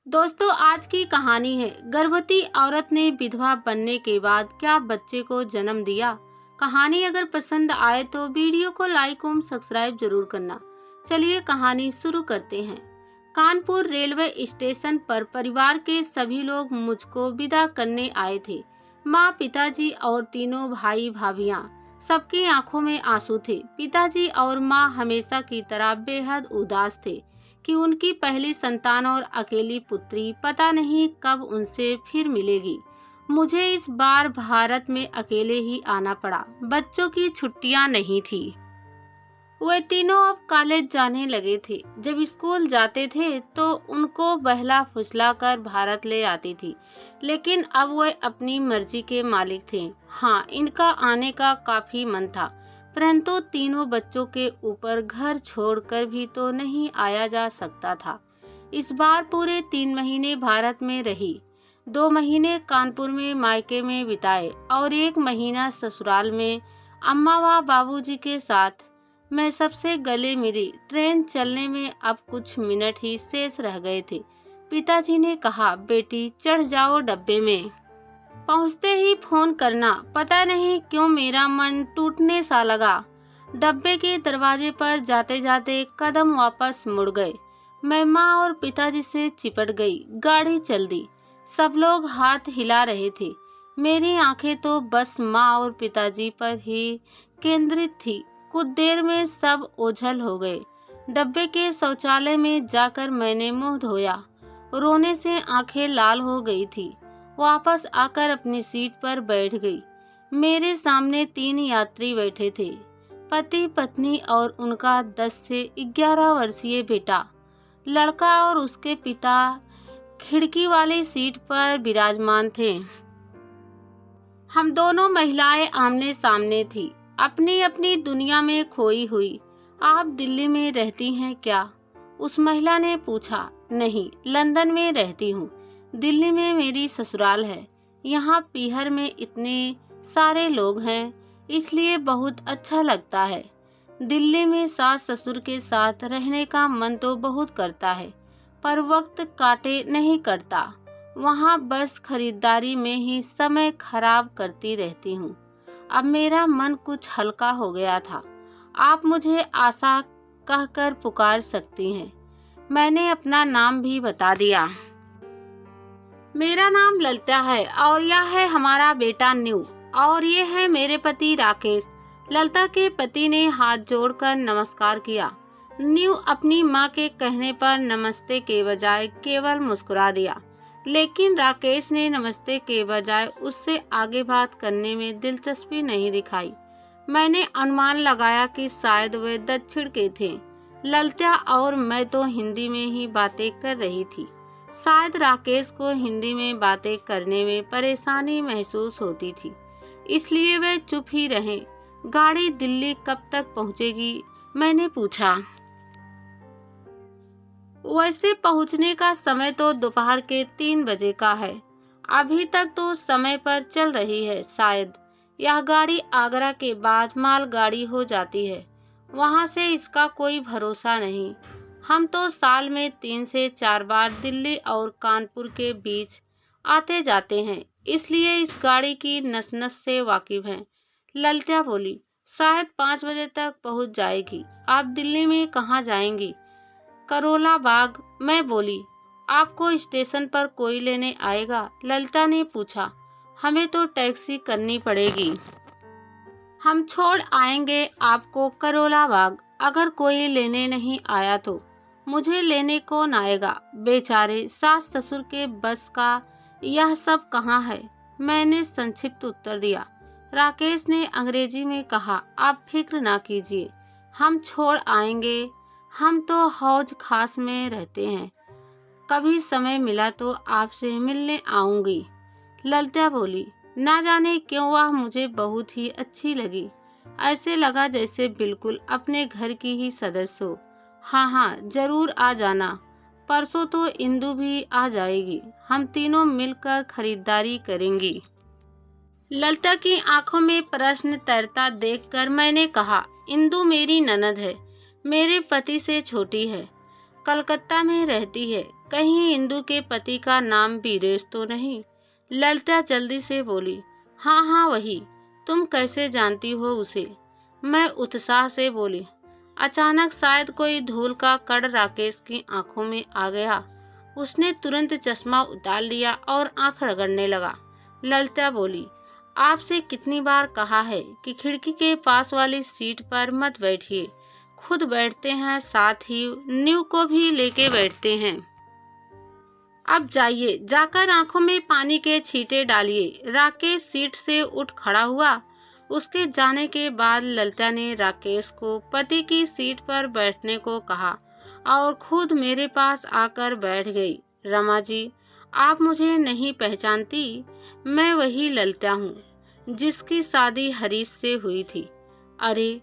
दोस्तों, आज की कहानी है गर्भवती औरत ने विधवा बनने के बाद क्या बच्चे को जन्म दिया। कहानी अगर पसंद आए तो वीडियो को लाइक और सब्सक्राइब जरूर करना। चलिए कहानी शुरू करते हैं। कानपुर रेलवे स्टेशन पर परिवार के सभी लोग मुझको विदा करने आए थे। माँ, पिताजी और तीनों भाई भाभियाँ, सबकी आंखों में आंसू थे। पिताजी और माँ हमेशा की तरह बेहद उदास थे कि उनकी पहली संतान और अकेली पुत्री पता नहीं कब उनसे फिर मिलेगी। मुझे इस बार भारत में अकेले ही आना पड़ा। बच्चों की छुट्टियां नहीं थी। वे तीनों अब कॉलेज जाने लगे थे। जब स्कूल जाते थे तो उनको बहला फुसला कर भारत ले आती थी, लेकिन अब वे अपनी मर्जी के मालिक थे। हाँ, इनका आने का काफी मन था, परंतु तीनों बच्चों के ऊपर घर छोड़कर भी तो नहीं आया जा सकता था। इस बार पूरे 3 महीने भारत में रही। 2 महीने कानपुर में मायके में बिताए और 1 महीना ससुराल में अम्मा व बाबूजी के साथ। मैं सबसे गले मिली। ट्रेन चलने में अब कुछ मिनट ही शेष रह गए थे। पिताजी ने कहा, बेटी चढ़ जाओ डब्बे में, पहुंचते ही फोन करना। पता नहीं क्यों मेरा मन टूटने सा लगा। डब्बे के दरवाजे पर जाते जाते कदम वापस मुड़ गए। मैं माँ और पिताजी से चिपट गई। गाड़ी चल दी। सब लोग हाथ हिला रहे थे। मेरी आंखें तो बस माँ और पिताजी पर ही केंद्रित थी। कुछ देर में सब ओझल हो गए। डब्बे के शौचालय में जाकर मैंने मुंह धोया। रोने से आंखें लाल हो गई थी। वापस आकर अपनी सीट पर बैठ गई। मेरे सामने 3 यात्री बैठे थे, पति पत्नी और उनका 10 से 11 वर्षीय बेटा। लड़का और उसके पिता खिड़की वाली सीट पर विराजमान थे। हम दोनों महिलाएं आमने सामने थी, अपनी अपनी दुनिया में खोई हुई। आप दिल्ली में रहती हैं क्या? उस महिला ने पूछा। नहीं, लंदन में रहती हूँ। दिल्ली में मेरी ससुराल है। यहाँ पीहर में इतने सारे लोग हैं, इसलिए बहुत अच्छा लगता है। दिल्ली में सास ससुर के साथ रहने का मन तो बहुत करता है, पर वक्त काटे नहीं करता। वहाँ बस खरीदारी में ही समय खराब करती रहती हूँ। अब मेरा मन कुछ हल्का हो गया था। आप मुझे आशा कहकर पुकार सकती हैं। मैंने अपना नाम भी बता दिया। मेरा नाम ललिता है और यह है हमारा बेटा न्यू, और ये है मेरे पति राकेश। ललिता के पति ने हाथ जोड़कर नमस्कार किया। न्यू अपनी माँ के कहने पर नमस्ते के बजाय केवल मुस्कुरा दिया, लेकिन राकेश ने नमस्ते के बजाय उससे आगे बात करने में दिलचस्पी नहीं दिखाई। मैंने अनुमान लगाया कि शायद वे दक्षिण के थे। ललिता और मैं तो हिंदी में ही बातें कर रही थी। शायद राकेश को हिंदी में बातें करने में परेशानी महसूस होती थी, इसलिए वे चुप ही रहे। गाड़ी दिल्ली कब तक पहुंचेगी? मैंने पूछा। वैसे पहुंचने का समय तो दोपहर के 3 बजे का है। अभी तक तो समय पर चल रही है। शायद यह गाड़ी आगरा के बाद मालगाड़ी हो जाती है। वहां से इसका कोई भरोसा नहीं। हम तो साल में 3 से 4 बार दिल्ली और कानपुर के बीच आते जाते हैं, इसलिए इस गाड़ी की नस नस से वाकिफ हैं। ललिता बोली, शायद 5 बजे तक पहुंच जाएगी। आप दिल्ली में कहाँ जाएंगी? करोला बाग। मैं बोली, आपको स्टेशन पर कोई लेने आएगा? ललिता ने पूछा। हमें तो टैक्सी करनी पड़ेगी। हम छोड़ आएंगे आपको करोला बाग। अगर कोई लेने नहीं आया तो मुझे लेने कौन आएगा? बेचारे सास ससुर के बस का यह सब कहाँ है? मैंने संक्षिप्त उत्तर दिया। राकेश ने अंग्रेजी में कहा, आप फिक्र ना कीजिए, हम छोड़ आएंगे। हम तो हौज खास में रहते हैं। कभी समय मिला तो आपसे मिलने आऊंगी। ललिता बोली। ना जाने क्यों वह मुझे बहुत ही अच्छी लगी। ऐसे लगा जैसे बिल्कुल अपने घर की ही सदस्य हो। हाँ, जरूर आ जाना। परसों तो इंदु भी आ जाएगी। हम तीनों मिलकर खरीदारी करेंगी। ललिता की आंखों में प्रश्न तैरता देखकर मैंने कहा, इंदु मेरी ननद है, मेरे पति से छोटी है। कलकत्ता में रहती है। कहीं इंदु के पति का नाम वीरेश तो नहीं? ललिता जल्दी से बोली। हाँ हाँ वही। तुम कैसे जानती हो उसे? मैं उत्साह से बोली। अचानक शायद कोई धूल का कण राकेश की आंखों में आ गया। उसने तुरंत चश्मा उतार लिया और आंख रगड़ने लगा। ललिता बोली, आपसे कितनी बार कहा है कि खिड़की के पास वाली सीट पर मत बैठिए। खुद बैठते हैं, साथ ही न्यू को भी लेके बैठते हैं। अब जाइए, जाकर आंखों में पानी के छींटे डालिए। राकेश सीट से उठ खड़ा हुआ। उसके जाने के बाद ललिता ने राकेश को पति की सीट पर बैठने को कहा और खुद मेरे पास आकर बैठ गई। रमा जी, आप मुझे नहीं पहचानती? मैं वही ललिता हूँ जिसकी शादी हरीश से हुई थी। अरे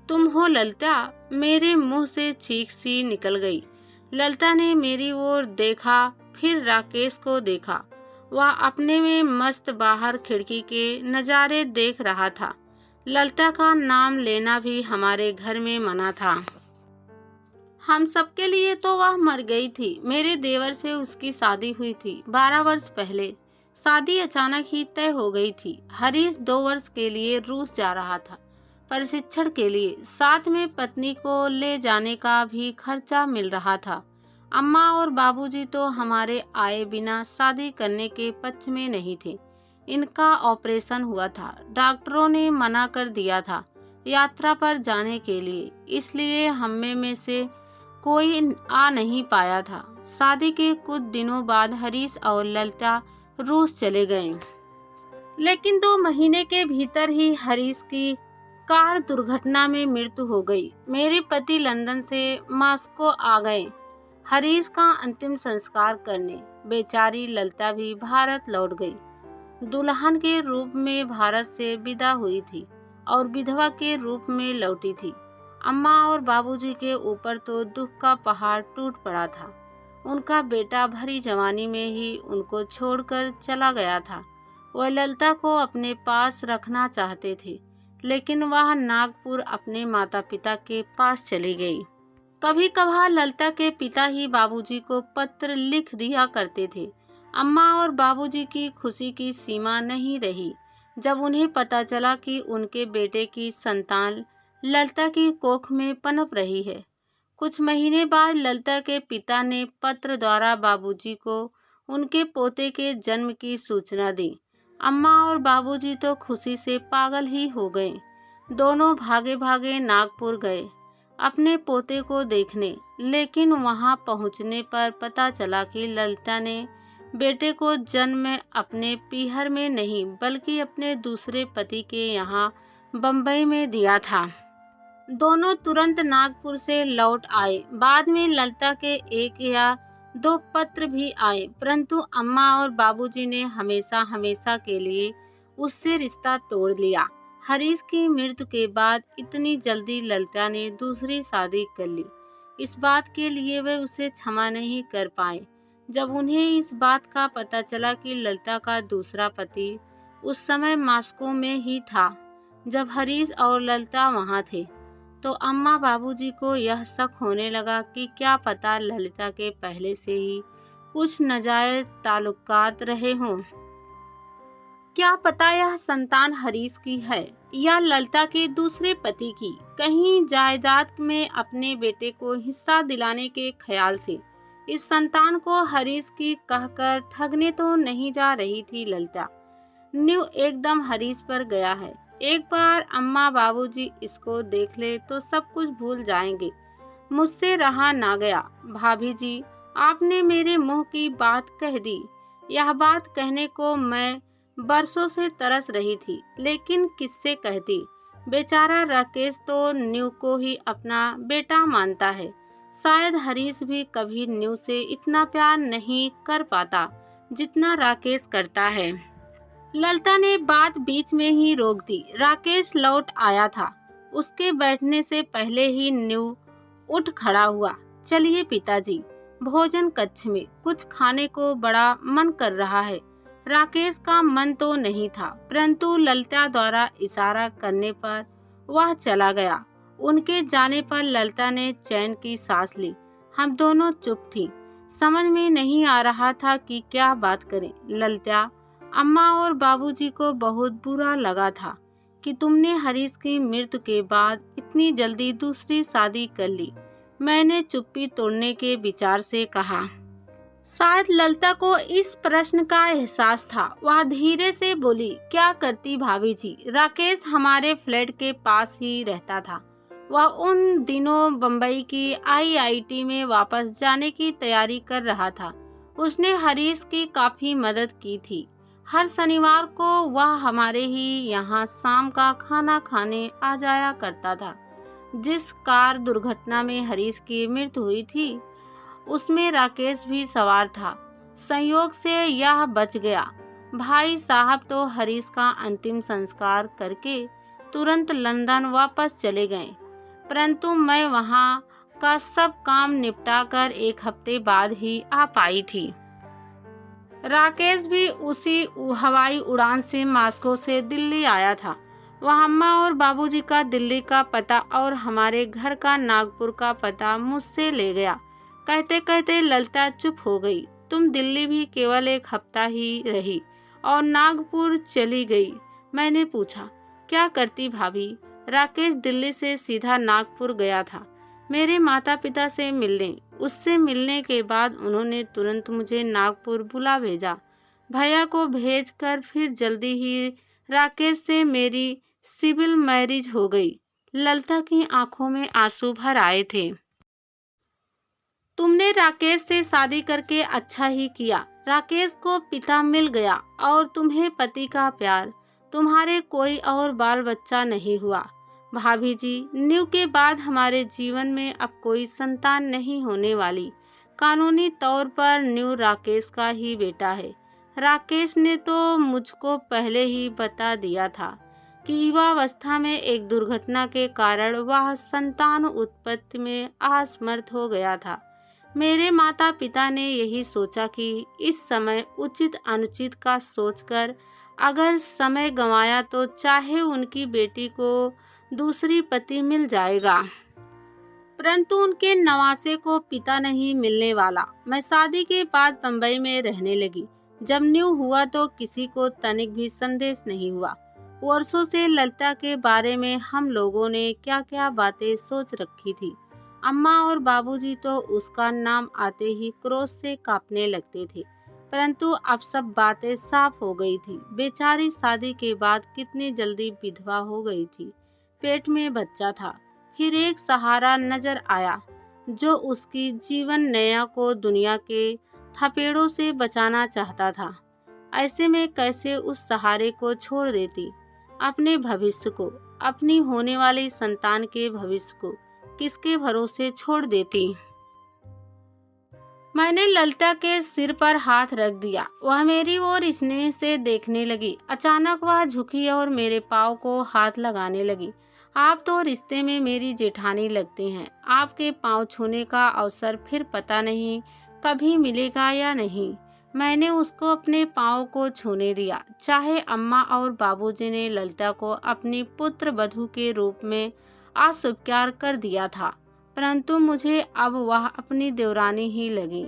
तुम हो ललिता? मेरे मुंह से चीख सी निकल गई। ललिता ने मेरी ओर देखा, फिर राकेश को देखा। वह अपने में मस्त बाहर खिड़की के नज़ारे देख रहा था। ललिता का नाम लेना भी हमारे घर में मना था। हम सबके लिए तो वह मर गई थी। मेरे देवर से उसकी शादी हुई थी 12 वर्ष पहले। शादी अचानक ही तय हो गई थी। हरीश 2 वर्ष के लिए रूस जा रहा था प्रशिक्षण के लिए। साथ में पत्नी को ले जाने का भी खर्चा मिल रहा था। अम्मा और बाबूजी तो हमारे आए बिना शादी करने के पक्ष में नहीं थे। इनका ऑपरेशन हुआ था। डॉक्टरों ने मना कर दिया था यात्रा पर जाने के लिए, इसलिए हमें में से कोई आ नहीं पाया था। शादी के कुछ दिनों बाद हरीश और ललिता रूस चले गए, लेकिन 2 महीने के भीतर ही हरीश की कार दुर्घटना में मृत्यु हो गई। मेरे पति लंदन से मॉस्को आ गए हरीश का अंतिम संस्कार करने। बेचारी ललिता भी भारत लौट गई। दुल्हन के रूप में भारत से विदा हुई थी और विधवा के रूप में लौटी थी। अम्मा और बाबूजी के ऊपर तो दुख का पहाड़ टूट पड़ा था। उनका बेटा भरी जवानी में ही उनको छोड़कर चला गया था। वह ललिता को अपने पास रखना चाहते थे, लेकिन वह नागपुर अपने माता पिता के पास चली गई। कभी कभार ललिता के पिता ही बाबूजी को पत्र लिख दिया करते थे। अम्मा और बाबूजी की खुशी की सीमा नहीं रही जब उन्हें पता चला कि उनके बेटे की संतान ललिता की कोख में पनप रही है। कुछ महीने बाद ललिता के पिता ने पत्र द्वारा बाबूजी को उनके पोते के जन्म की सूचना दी। अम्मा और बाबूजी तो खुशी से पागल ही हो गए। दोनों भागे भागे नागपुर गए अपने पोते को देखने, लेकिन वहां पहुंचने पर पता चला कि ललिता ने बेटे को जन्म अपने पीहर में नहीं बल्कि अपने दूसरे पति के यहाँ बम्बई में दिया था। दोनों तुरंत नागपुर से लौट आए। बाद में ललिता के 1 या 2 पत्र भी आए, परंतु अम्मा और बाबूजी ने हमेशा हमेशा के लिए उससे रिश्ता तोड़ लिया। हरीश की मृत्यु के बाद इतनी जल्दी ललिता ने दूसरी शादी कर ली। इस बात के लिए वे उसे क्षमा नहीं कर पाए। जब उन्हें इस बात का पता चला कि ललिता का दूसरा पति उस समय मॉस्को में ही था जब हरीश और ललिता वहां थे, तो अम्मा बाबूजी को यह शक होने लगा कि क्या पता ललिता के पहले से ही कुछ नाजायज ताल्लुकात रहे हों। क्या पता यह संतान हरीश की है या ललिता के दूसरे पति की। कहीं जायदाद में अपने बेटे को हिस्सा दिलाने के ख्याल से इस संतान को हरीश की कहकर ठगने तो नहीं जा रही थी ललिता। न्यू एकदम हरीश पर गया है। एक बार अम्मा बाबूजी इसको देख ले तो सब कुछ भूल जाएंगे। मुझसे रहा ना गया। भाभी जी, आपने मेरे मुंह की बात कह दी। यह बात कहने को मैं बरसों से तरस रही थी, लेकिन किससे कहती। बेचारा राकेश तो न्यू को ही अपना बेटा मानता है। शायद हरीश भी कभी न्यू से इतना प्यार नहीं कर पाता जितना राकेश करता है। ललिता ने बात बीच में ही रोक दी। राकेश लौट आया था। उसके बैठने से पहले ही न्यू उठ खड़ा हुआ। चलिए पिताजी, भोजन कक्ष में कुछ खाने को बड़ा मन कर रहा है। राकेश का मन तो नहीं था, परंतु ललिता द्वारा इशारा करने पर वह चला गया। उनके जाने पर ललिता ने चैन की सांस ली। हम दोनों चुप थीं। समझ में नहीं आ रहा था कि क्या बात करें। ललिता, अम्मा और बाबूजी को बहुत बुरा लगा था कि तुमने हरीश की मृत्यु के बाद इतनी जल्दी दूसरी शादी कर ली। मैंने चुप्पी तोड़ने के विचार से कहा। शायद ललिता को इस प्रश्न का एहसास था। वह धीरे से बोली, क्या करती भाभी जी, राकेश हमारे फ्लैट के पास ही रहता था। वह उन दिनों बम्बई की आईआईटी में वापस जाने की तैयारी कर रहा था। उसने हरीश की काफी मदद की थी। हर शनिवार को वह हमारे ही यहाँ शाम का खाना खाने आ जाया करता था। जिस कार दुर्घटना में हरीश की मृत्यु हुई थी उसमें राकेश भी सवार था। संयोग से यह बच गया। भाई साहब तो हरीश का अंतिम संस्कार करके तुरंत लंदन वापस चले गए, परंतु मैं वहां का सब काम निपटाकर 1 हफ्ते बाद ही आ पाई थी। राकेश भी उसी हवाई उड़ान से मास्को से दिल्ली आया था। वह अम्मा और बाबूजी का दिल्ली का पता और हमारे घर का नागपुर का पता मुझसे ले गया। कहते कहते ललिता चुप हो गई। तुम दिल्ली भी केवल 1 हफ्ता ही रही और नागपुर चली गई। मैंने पूछा, क्या करती भाभी? राकेश दिल्ली से सीधा नागपुर गया था मेरे माता पिता से मिलने। उससे मिलने के बाद उन्होंने तुरंत मुझे नागपुर बुला भेजा। भैया को भेजकर फिर जल्दी ही राकेश से मेरी सिविल मैरिज हो गई। ललिता की आंखों में आंसू भर आए थे। तुमने राकेश से शादी करके अच्छा ही किया। राकेश को पिता मिल गया और तुम्हें पति का प्यार। तुम्हारे कोई और बाल बच्चा नहीं हुआ। भाभी जी, न्यू के बाद हमारे जीवन में अब कोई संतान नहीं होने वाली। कानूनी तौर पर न्यू राकेश का ही बेटा है। राकेश ने तो मुझको पहले ही बता दिया था कि युवावस्था में एक दुर्घटना के कारण वह संतान उत्पत्ति में असमर्थ हो गया था। मेरे माता पिता ने यही सोचा कि इस समय उचित अनुचित का सोचकर अगर समय गंवाया तो चाहे उनकी बेटी को दूसरी पति मिल जाएगा, परंतु उनके नवासे को पिता नहीं मिलने वाला। मैं शादी के बाद बम्बई में रहने लगी। जब न्यू हुआ तो किसी को तनिक भी संदेश नहीं हुआ। वर्षों से ललिता के बारे में हम लोगों ने क्या क्या बातें सोच रखी थी। अम्मा और बाबूजी तो उसका नाम आते ही क्रोध से कांपने लगते थे, परंतु अब सब बातें साफ हो गई थी। बेचारी शादी के बाद कितनी जल्दी विधवा हो गई थी। पेट में बच्चा था। फिर एक सहारा नजर आया जो उसकी जीवन नया को दुनिया के थपेड़ों से बचाना चाहता था। ऐसे में कैसे उस सहारे को छोड़ देती? अपने भविष्य को, अपनी होने वाली संतान के भविष्य को किसके भरोसे छोड़ देती? मैंने ललिता के सिर पर हाथ रख दिया। वह मेरी ओर स्नेह से देखने लगी। अचानक वह झुकी और मेरे पाँव को हाथ लगाने लगी। आप तो रिश्ते में मेरी जेठानी लगती हैं। आपके पाँव छूने का अवसर फिर पता नहीं कभी मिलेगा या नहीं। मैंने उसको अपने पाँव को छूने दिया। चाहे अम्मा और बाबूजी ने ललिता को अपनी पुत्र वधू के रूप में अस्वीकार कर दिया था, परंतु मुझे अब वह अपनी देवरानी ही लगी।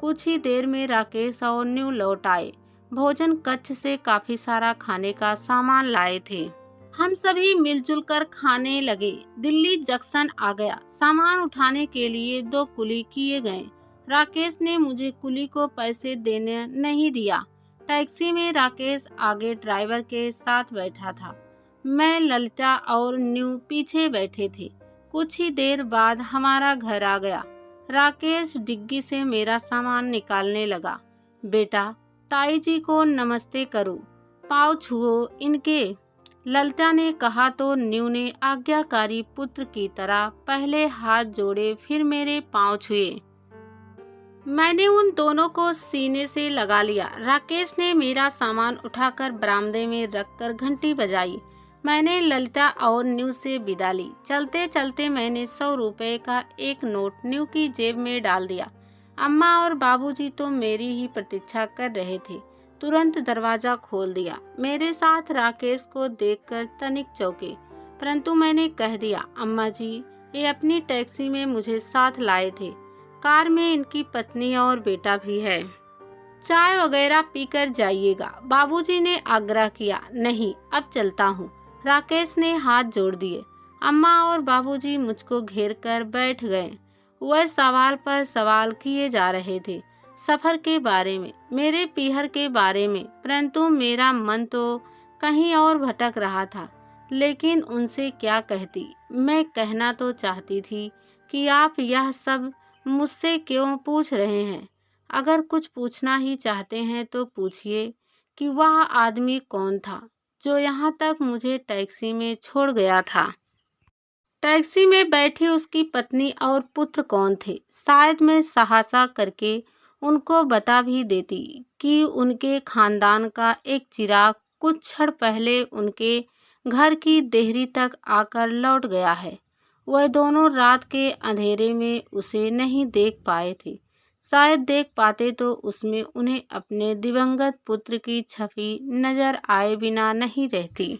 कुछ ही देर में राकेश और न्यू लौट आए। भोजन कक्ष से काफी सारा खाने का सामान लाए थे। हम सभी मिलजुल कर खाने लगे। दिल्ली जंक्शन आ गया। सामान उठाने के लिए 2 कुली किए गए। राकेश ने मुझे कुली को पैसे देने नहीं दिया। टैक्सी में राकेश आगे ड्राइवर के साथ बैठा था। मैं, ललिता और न्यू पीछे बैठे थे। कुछ ही देर बाद हमारा घर आ गया। राकेश डिग्गी से मेरा सामान निकालने लगा। बेटा, ताई जी को नमस्ते करो, पाँव छुओ इनके, ललिता ने कहा तो न्यू ने आज्ञाकारी पुत्र की तरह पहले हाथ जोड़े, फिर मेरे पाँव छुए। मैंने उन दोनों को सीने से लगा लिया। राकेश ने मेरा सामान उठाकर बरामदे में रखकर घंटी बजाई। मैंने ललिता और न्यू से विदा ली। चलते चलते मैंने 100 रुपए का एक नोट न्यू की जेब में डाल दिया। अम्मा और बाबूजी तो मेरी ही प्रतीक्षा कर रहे थे। तुरंत दरवाजा खोल दिया। मेरे साथ राकेश को देखकर तनिक चौंके, परंतु मैंने कह दिया, अम्मा जी, ये अपनी टैक्सी में मुझे साथ लाए थे। कार में इनकी पत्नी और बेटा भी है। चाय वगैरह पीकर जाइएगा, बाबूजी ने आग्रह किया। नहीं, अब चलता हूँ, राकेश ने हाथ जोड़ दिए। अम्मा और बाबूजी मुझको घेर कर बैठ गए। वह सवाल पर सवाल किए जा रहे थे, सफर के बारे में, मेरे पीहर के बारे में, परंतु मेरा मन तो कहीं और भटक रहा था। लेकिन उनसे क्या कहती? मैं कहना तो चाहती थी कि आप यह सब मुझसे क्यों पूछ रहे हैं? अगर कुछ पूछना ही चाहते हैं तो पूछिए कि वह आदमी कौन था जो यहाँ तक मुझे टैक्सी में छोड़ गया था। टैक्सी में बैठी उसकी पत्नी और पुत्र कौन थे? शायद मैं साहसा करके उनको बता भी देती कि उनके खानदान का एक चिराग कुछ क्षण पहले उनके घर की देहरी तक आकर लौट गया है। वह दोनों रात के अंधेरे में उसे नहीं देख पाए थे। शायद देख पाते तो उसमें उन्हें अपने दिवंगत पुत्र की छवि नजर आए बिना नहीं रहती।